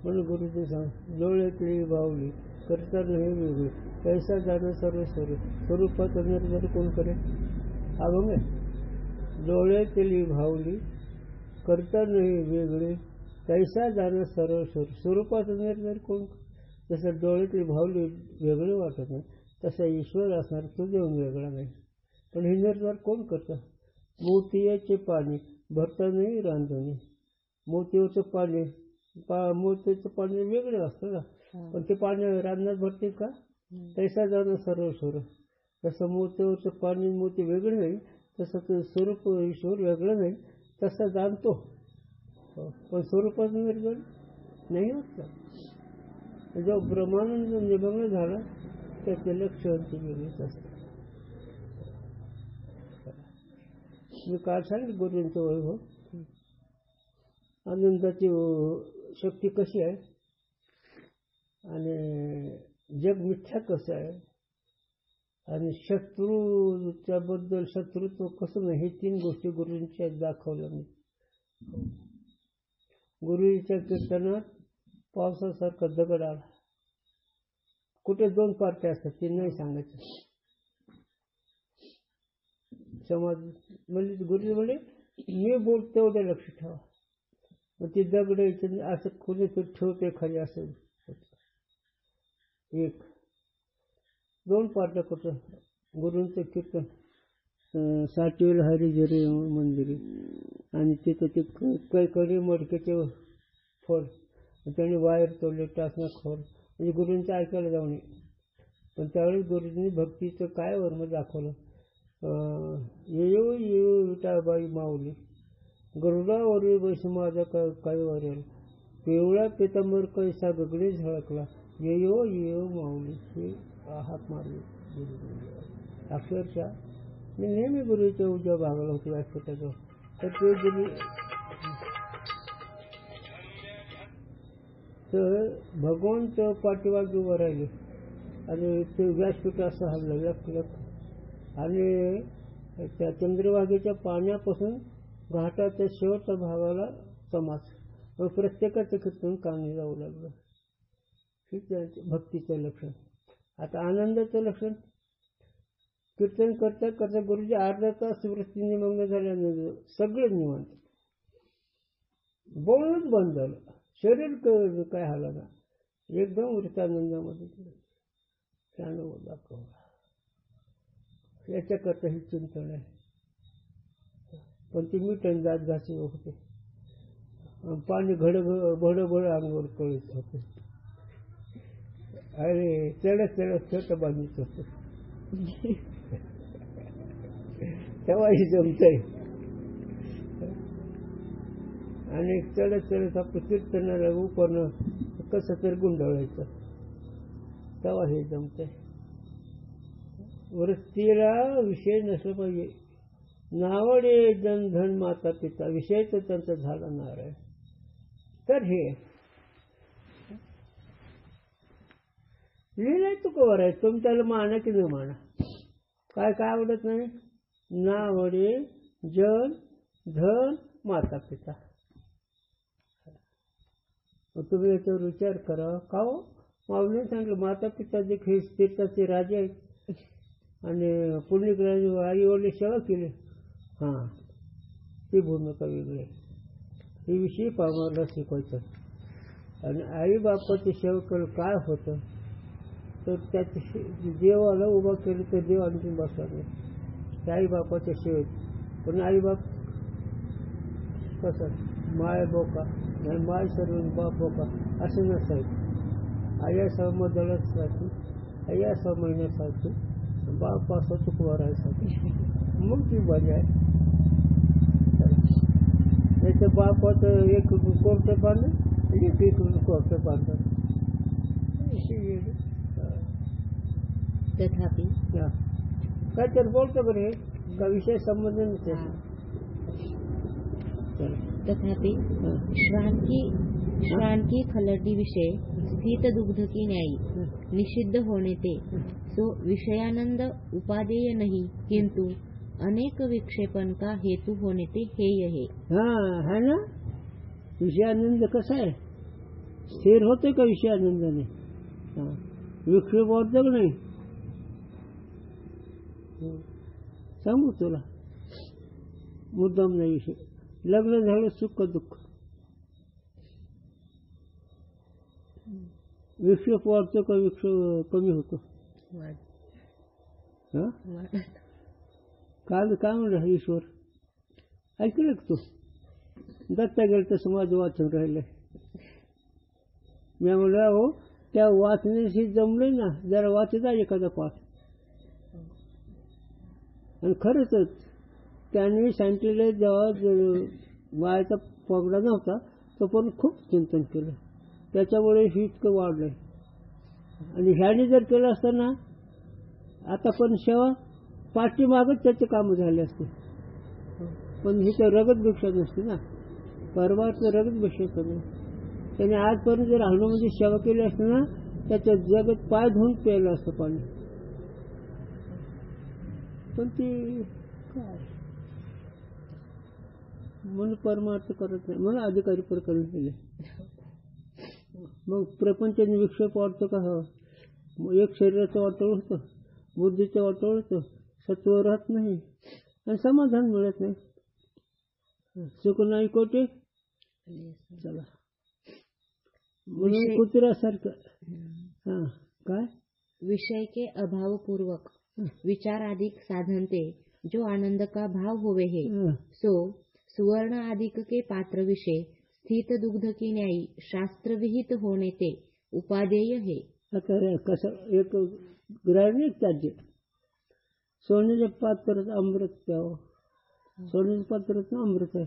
म्हणून गुरुजी सांग, डोळ्यातली बाहुली करता नाही वेगळी, कैसा जाणं सर्व स्वरूपात निर्धार कोण करे. अभंग आहे. डोळ्यातली बाहुली करता नाही वेगळे, कैसा जाणं सर्व स्वरूपात निर्धार कोण. जसं डोळ्यातली बाहुली वेगळे वाटत नाही, तसा ईश्वर असणार तो देऊन वेगळा नाही. पण हे निर्धार कोण करतं. मोतियाचे पाणी भरता नाही रांधणे. मोतीचं पाणी मोतीचं पाणी वेगळं असतं ना, पण ते पाणी रांधण्यात भरते का. तैसा जाणं सर्व स्वर. जसं मोतीचं पाणी मोती वेगळं नाही, तसं ते स्वरूप ईश्वर वेगळं नाही, तसं जाणतो. पण स्वरूपाचं निर्धार नाही होत. जो ब्रह्मानंद निभंग झाला त्याचे लक्ष वेगळीच असतं. मी काल सांगितलं गुरुंचं वैभव. आनंदाची शक्ती कशी आहे आणि जग मिथ्या कसं आहे आणि शत्रूच्या बद्दल शत्रुत्व कसं नाही, हे 3 गोष्टी गुरुंच्या दाखवल्या मी. गुरुजीच्या कीर्तनात पावसासारखा दगड आला. कुठे 2 पार्ट्या असतात, ते नाही सांगायचं. समाज म्हणजे गुरुजी म्हणजे मी बोलतो तेवढं लक्ष ठेवा. मग ती दगड असं कोणीतरी ठेवते खाली असं. 1 2 पार्ट्या कुठं गुरुंचं कीर्तन साठवेल हरिजरी मंदिरी, आणि तिथं ते कैकडी मडक्याचे फळ, त्याने वायर तोडले, टाचना खोल, म्हणजे गुरूंचं ऐकायला जाऊ नये. पण त्यावेळेस गुरुजींनी भक्तीचं काय वर्म दाखवलं. येऊ येऊ विठाबाई माऊली गरुडावरील बैस माझा काय वरेल पिवळ्या पितांबर कैसा गगडी झळकला येयो येऊ माऊली हे हात मारले. अक्षरशः मी नेहमी गुरुच्या उद्या भागाला होतो व्यासपीठाजवळ. तर ते गुरु तर भगवंत पाठीमागे उभं राहिले आणि ते व्यासपीठ असं हल्लं लख आणि त्या चंद्रभागेच्या पाण्यापासून घाटाच्या शेवटच्या भागाला समाज. मग प्रत्येकाचं कीर्तन कानी जाऊ लागलं. ठीक आहे, भक्तीचं लक्षण. आता आनंदाचं लक्षण कीर्तन करता करता गुरुजी अर्धा तास वृत्तीने मग्न झाल्यानंतर सगळं निवांत, बोलणंच बंद झालं, शरीर काय हाला ना, एकदम वृत्तानंदामध्ये अनुभव दाखवला. याच्याकरता ही चिंतन आहे. पण ती मिठण दात घासी होते, पाणी भड अंगावर कळत होते. अरे चढत चढत छोटं बांधित होत तेव्हाही जमतंय. आणि चढत चढत आपलं कीर्तनाला उपरणं कसं तर गुंडाळायचं तेव्हा हे जमतंय. वृत्तीला विषय नसलं पाहिजे. नावडे जनधन माता पिता विषय तर त्यांचा झाला नारायण. तर हे लिहिलंय तुकोवर आहे. तुम्ही त्याला माना की न माना, काय काय आवडत नाही. नावडे जन धन माता पिता. तुम्ही याच्यावर विचार करा. का हो माऊलीने सांगितलं माता पिता जे हे तीर्थाचे राजे आहेत आणि पुण्यग्राही आई वडील सेवा केली. हां, ती भूमिका वेगळी आहे. ही विषयी पामाला शिकवायचं. आणि आई बापाची सेवा केलं काय होतं तर त्याची देवाला उभा केलं तर देव आणखी बसणार नाही. त्या आई बापाच्या सेवेत. पण आई बाप कसं माय बोका नाही, माय सर्व बाप बोका असं नसायचं. आई असा मदळासाठी, आई असा महिन्यासाठी, बाप असा चुकवा राहायसाठी. मग ती मजा आहे. त्याच्या बापाचं एक कोर्ट बांधलं, एक कोर्ट बांधलं. तथापि काय तर बोलतो बरे का विषय संबंध नसते. तथापि श्वान की खलटी विषय स्थित दुग्ध की न्यायी निषिद्ध होने ते सो विषयानंद उपादेय नहीं किंतु अनेक विक्षेपण का हेतु होने ते हेय है. हाँ है ना. विषयानंद कसा आहे, स्थिर होते का विषयानंदाने. विक्षेप होतो का नाही सांगू तुला. मुद्दाम नाही विषय. लग्न झालं सुख दुःख, विक्षेप वाढतो का विक्षेप कमी होतो. काल काय म्हणलं ईश्वर ऐकलं तू. दत्ता गेलं तसं माझं वाचन राहिलंय. मी म्हणलं हो त्या वाचण्याशी जमलंय ना, जरा वाचता एखादा पाठ. आणि खरंच त्यांनी सांगितलेलं जेव्हा वायाचा पगडा नव्हता तो पण खूप चिंतन केलं. त्याच्यामुळे ही इतकं वाढलंय. आणि ह्याने जर केलं असतं ना आता पण सेवा पाठीमागच त्याचे कामं झाले असते. पण ही तर रगत भिक्षा नसते ना, परवाचं रगत भिक्षा कमी. त्याने आजपर्यंत जर हनुमानची सेवा केली असते ना त्याच्या जगत पाय धुवून प्यायला असतं पाणी. पण ती काय म्हणून परमार्थ करत नाही, म्हणून अधिकारी प्रकरण केले. मग प्रपंचाने विक्षेप वाढतो का. एक शरीराचं वाटोळ होतं, बुद्धीचं वाटोळ होतं, सत्व राहत नाही आणि समाधान मिळत नाही. सुख नाही कोटे चला म्हणून कुत्र्यासारखं. हा काय विषय के अभाव पूर्वक विचार आदिक साधनते जो आनंद का भाव होवे है सो सुवर्ण आदिक के पात्र विषय स्थित दुग्ध की न्यायी शास्त्र विहित होने ते उपादेय है. आता कसं एक ग्रहणी त्याज्य सोन्याच्या पात्रात अमृत प्यावं. सोन्याच्या पात्रात अमृत आहे.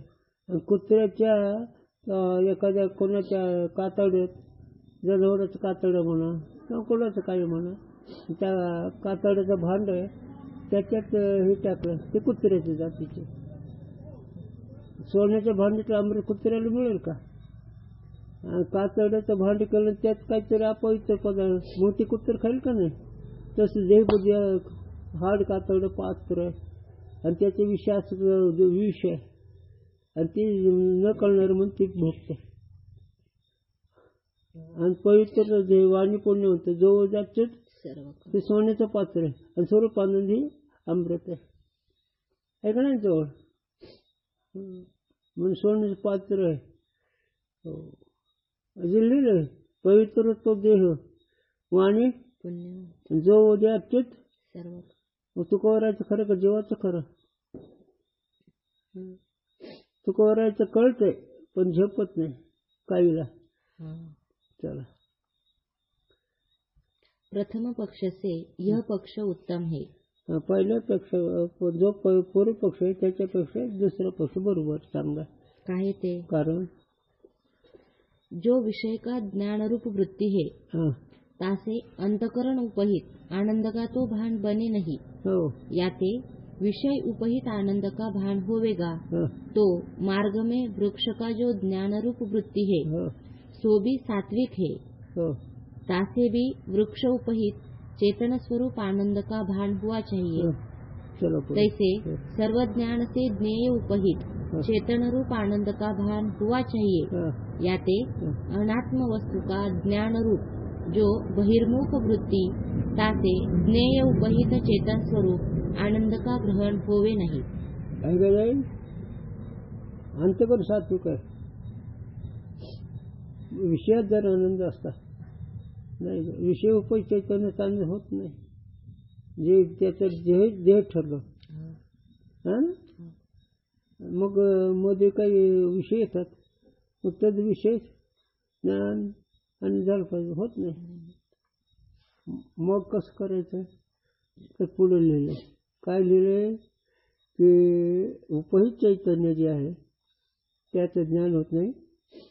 आणि कुत्र्याच्या एखाद्या कोणाच्या कातड्यात जनावराचं कातडं म्हणा किंवा कोणाचं काही म्हणा त्या कातड्याचं भांड आहे त्याच्यात हे टाकलं ते कुत्र्याच्या जातीचे. सोन्याच्या भांडीतलं अमृत कुत्र्याला मिळेल का? कातड्याचं भांड केलं त्यात काहीतरी अपवित्र पदार्थ मोठी कुत्र खाईल का नाही? तसं देहबुद्धी हाड कातडं पात्र आहे आणि त्याचे विषास विष आहे आणि ती न कळणार म्हणून ती भोगते. आणि पवित्र देव वाणी पुण्य होतं जवळ जात ते सोन्याचं पात्र आहे आणि स्वरूपानंद ही अमृत आहे का नाही जवळ. म्हणून सोन्याचं पात्र आहे. अजून लिहिलंय पवित्र तो देह वाणी जो उद्या सर्व. तुकोरायचं खरं का जीवाचं खरं? तुकोरायचं कळतंय पण झेपत नाही काहीला. चला. प्रथम पक्ष से यह पक्ष उत्तम है. पहिल्यापेक्षा जो पूर्व पक्ष आहे त्याच्यापेक्षा दुसरा पक्ष बरोबर चांगला. काय ते? कारण जो विषय का ज्ञान रूप वृत्ति है तासे अंतकरण उपहित आनंद का तो भान बने नहीं. याते विषय उपहित आनंद का भान होवेगा तो मार्ग में वृक्ष का जो ज्ञान रूप वृत्ति है सो भी सात्विक है. तासे भी वृक्ष उपहित चेतन स्वरूप आनंद का भान हुआ चाहिए. तैसे सर्व ज्ञान से ज्ञेय उपहित चेतन रूप आनंद का भान हुआ चाहिए. याते अनात्म वस्तु का ज्ञान रूप जो बहिर्मुख वृत्ति तासे ज्ञेय उपहित चेतन स्वरूप आनंद का ग्रहण होवे नहीं. अंतकरण सात्विक आहे. विषयात जर आनंद असता नाही विषय उपयोग चैतन्याचा आनंद होत नाही. जे त्याचं देह ठरलं मग मध्ये काही विषय येतात मग तद विषय ज्ञान आणि झालं पाहिजे होत नाही. मग कसं करायचं तर पुढे लिहिलं काय लिहिलंय की उपहित चैतन्य जे आहे त्याचं ज्ञान होत नाही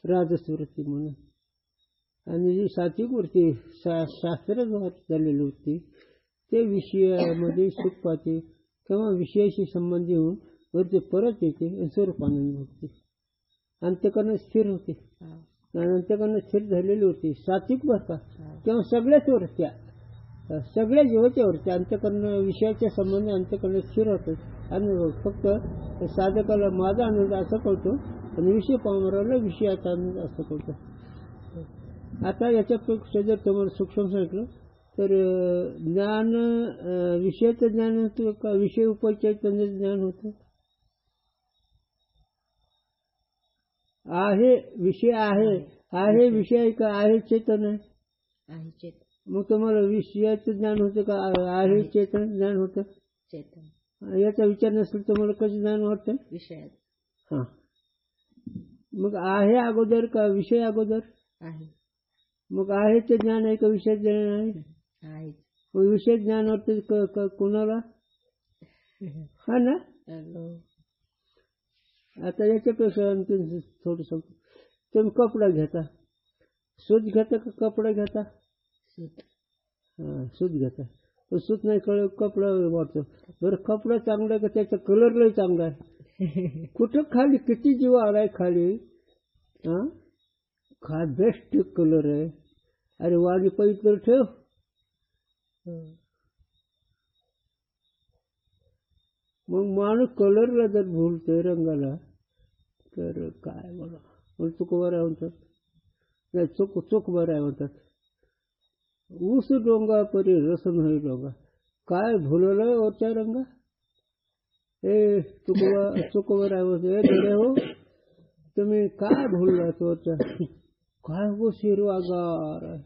राजस वृत्ती म्हणून. आणि जी सात्विक वृत्ती शास्त्रद्वारे झालेली वृत्ती ते विषयामध्ये सुख पाहते किंवा विषयाशी संबंधी होऊन वरती परत येते आणि स्वरूपानंद भोगते. अंत्यकरण स्थिर होते. अंत्यकरण स्थिर झालेली होती सात्विक बरं का किंवा सगळ्याच वरत्या सगळ्या जीवाच्या वरत्या अंत्यकरण विषयाच्या संबंधी अंत्यकरण स्थिर होतं आणि फक्त साधकाला माझा आनंद असं कळतो आणि विषय पाहणाऱ्याला विषयाचा आनंद असं कळतो. आता याच्यापेक्षा जर तुम्हाला सूक्ष्म सांगितलं तर ज्ञान विषयाचं ज्ञान होतं का विषय उपचैतन्य ज्ञान होतं? आहे विषय आहे विषय का आहे चेतन आहे चेतन. मग तुम्हाला विषयाचं ज्ञान होतं का आहे चेतन ज्ञान होतं? चेतन. याचा विचार नसेल तुम्हाला कसं ज्ञान वाटतं? विषयात. हा मग आहे अगोदर का विषय अगोदर? आहे. मग आहे ते ज्ञान आहे का विषय ज्ञान आहे? विषय ज्ञान वाटतं कुणाला? हा ना. आता याच्यापेक्षा आणखी थोडं सांगतो. तुम्ही कपडा घेता सूत घेता का कपडा घेता? सूत घेता. सूत नाही कळ कपडा वाटतो. बरं कपडा चांगला आहे का त्याचा कलर लय चांगला आहे? कुठं खाली किती जीव आलाय खाली बेस्ट कलर आहे. अरे वाणी पवित्र ठेव. मग माणूस कलरला जर भूलतोय रंगाला तर काय बोला मग चुक बरं म्हणतात नाही चुक बरं आहे म्हणतात. ऊस डोंगा परी रसन होई डोंगा काय भुललं वरच्या रंगा हे चुकवर आहे म्हणते. धडे हो तुम्ही काय भुललात वरच्या काय ऊस हिरवागार आहे.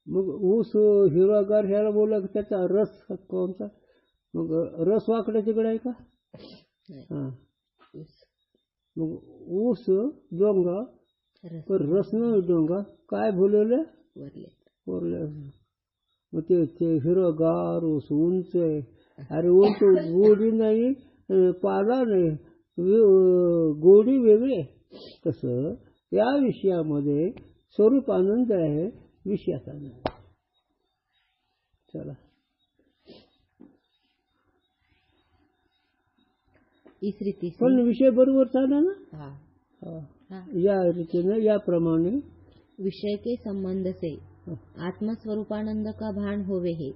मग ऊस हिरवागार ह्याला बोलला की त्याचा रस कोणता? मग रस वाकडा तिकडे आहे का? मग ऊस डोंगा पण रस नाही डोंगा काय बोलवलं वरले. मग ते हिरवगार ऊस उंच आहे. अरे उंच गोडी नाही पाला नाही गोडी वेगळी आहे. तसं या विषयामध्ये स्वरूप आनंद आहे विषयात आनंद. चला इस रीति से पण विषय बरोबर चालला ना. या रीतीने याप्रमाणे विषय के संबंध से आत्मस्वरूपानंद का भान होवे है.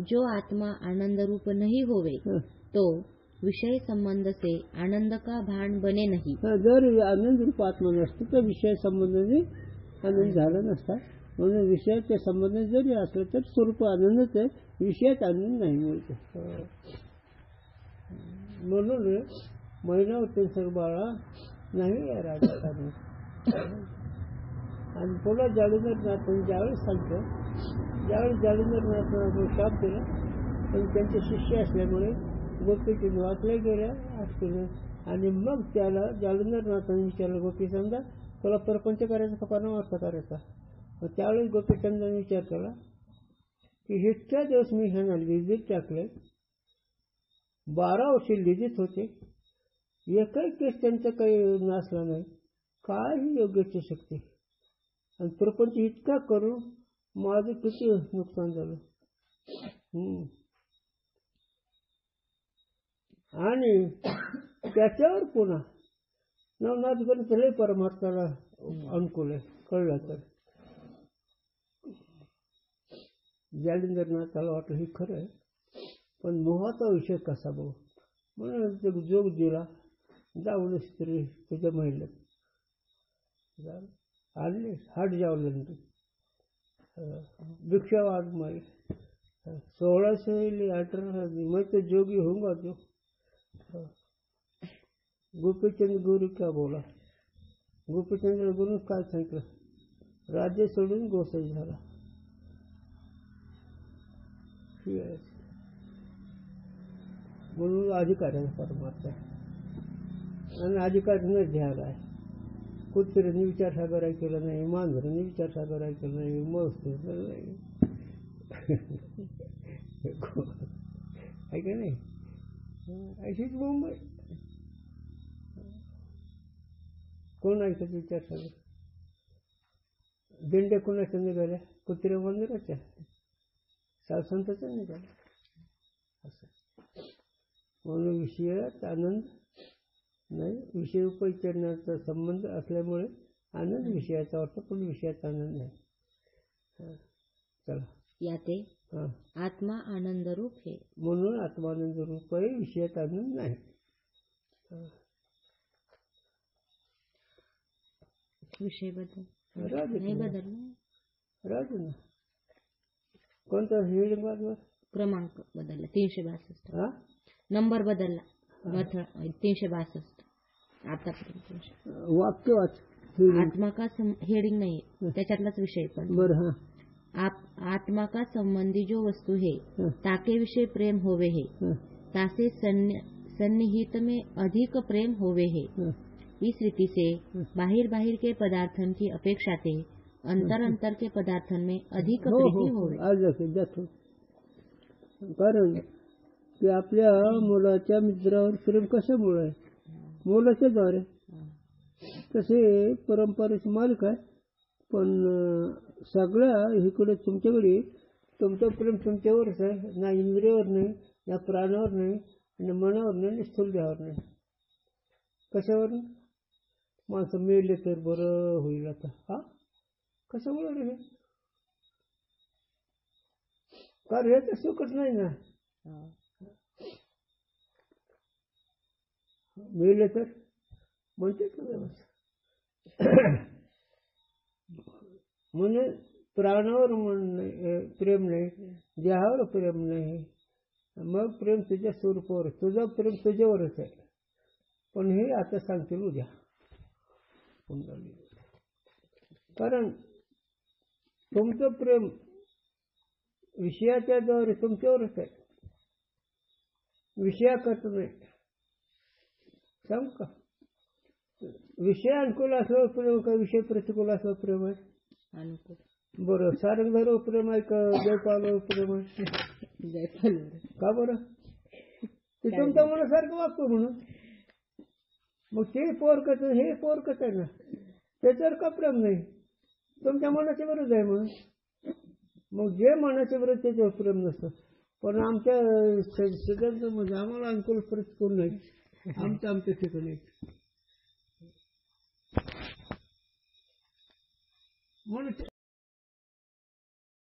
जो आत्मा आनंद रूप नहीं होवे तो विषय संबंध से आनंद का भान बने नहीं. जर आनंद रूप आत्मा नसतो तर विषय संबंधाने आनंद झाला नसता. म्हणून विषय ते संबंध जरी असलं तर स्वरूप आनंदच आहे विषयात आनंद नाही मिळतो. म्हणून महिना उत्सव बाळा नाही या राजकारणात. आणि पुन्हा जालिंदरनाथ ज्यावेळेस सांगतो ज्यावेळेस जालिंदरनाथांना शाप दिला पण त्यांचे शिष्य असल्यामुळे गोपीचे वाचले गेल्या असतील. आणि मग त्याला जालिंदरनाथांनी विचारलं गोपी समजा तुला प्रपंच करायचा का परमार्थ करायचा. मग त्यावेळेस गोपीचंदांनी विचार केला की इतक्या दिवस मी ह्यांना लिजित टाकले 12 वर्षे लिजित होते एकही केस त्यांचा काही नासला नाही काही योग्यची शक्ती आणि प्रपंच इतका करून माझं किती नुकसान झालं. आणि त्याच्यावर पुन्हा नवनाथ गणित लय परमार्थाला अनुकूल आहे कळलं तर. जालिंदरनाथाला वाटलं हे खरं आहे पण मोहाचा विषय कसा बघू म्हणून जोग दिला जाऊन स्त्री तुझ्या महिलेत आणले हाट जावलं भिक्षा वाढ मारी 1618 मैं तो जोगी होऊंगा जो. गोपीचंद गुरु क्या बोला. गोपीचंद्र गुरु काय सांगितलं राज्य सोडून गोसाई झाला. म्हणून अधिकाऱ्याचा परमार्थ आहे आणि अधिकाऱ्याने ध्यान आहे. कुत्र्याने विचारसागर केलं नाही मांजराने विचारसागर केलं नाही मस्त नाही आहे का नाही. अशीच मुंबई कोण ऐकत विचारसागर. दिंड्या कोणाच्या निघाल्या कुत्र्या मंदिराच्या साधसंताच्या निघाल्या. असं म्हणून विषयात आनंद नाही विषय उपचरणाचा संबंध असल्यामुळे आनंद विषयाचा अर्थ पण विषयाचा आनंद नाही. चला याते आत्मा आनंद रूप है म्हणून आत्मानंद रूप आहे विषयात आनंद नाही. विषय बदल नाही बदलला राजू ना कोणता हेडिंग वाजवा क्रमांक बदलला 362 नंबर बदलला 362 आतापर्यंत वाक्य वाच. आत्मा का हेडिंग नाही त्याच्यातलाच विषय पण बरं. आत्मा का संबंधी जो वस्तु है ताके विषय प्रेम होवे है तासे सन्निहित में अधिक प्रेम होवे है. इस रीति से बाहिर के पदार्थन की अपेक्षा से अंतर के पदार्थन में अधिक प्रीति होवे. कारण की आपल्या मुलाच्या मित्रावर प्रेम कशामुळे आहे मुलाच्या द्वारे. तसे परंपरेचे मालिक आहे पण सगळ्या इकडे तुमच्याकडे तुमचं प्रेम तुमच्यावरच आहे ना इंद्रियावर नाही ना प्राणावर नाही ना मनावर नाही ना स्थूल देहावर नाही. कशावर माणसं मेले तर बरं होईल आता. हा कशामुळे रे कारण हे तर सुखच नाही ना. मेले तर म्हणते म्हणजे प्राणावर प्रेम नाही देहावर प्रेम नाही. मग प्रेम तुझ्या स्वरूपावर तुझं प्रेम तुझ्यावरच आहे. पण हे आता सांगतील उद्या कारण तुमचं प्रेम विषयाच्या द्वारे तुमच्यावरच आहे विषयाकरता नाही. सांग का विषय अनुकूल असल्यावर प्रेम का विषय प्रतिकूल असल्यावर प्रेम आहे? अनुकूल. बरं सारंगधर प्रेम आहे का जयपाल प्रेम आहे? जयपाल. का बरं? ते तुमच्या मनासारखं वागतो म्हणून. मग ते पोरकत हे पोरकत आहे ना, त्याच्यावर का प्रेम नाही? तुमच्या मनाच्या विरुद्ध आहे म्हणून. मग जे मनाच्या विरुद्ध त्याच्यावर प्रेम नसतं. पण आमच्या सिद्धांत म्हणजे आम्हाला अनुकूल प्रतिकूल नाही, आमच्या ठिकाणी. म्हणून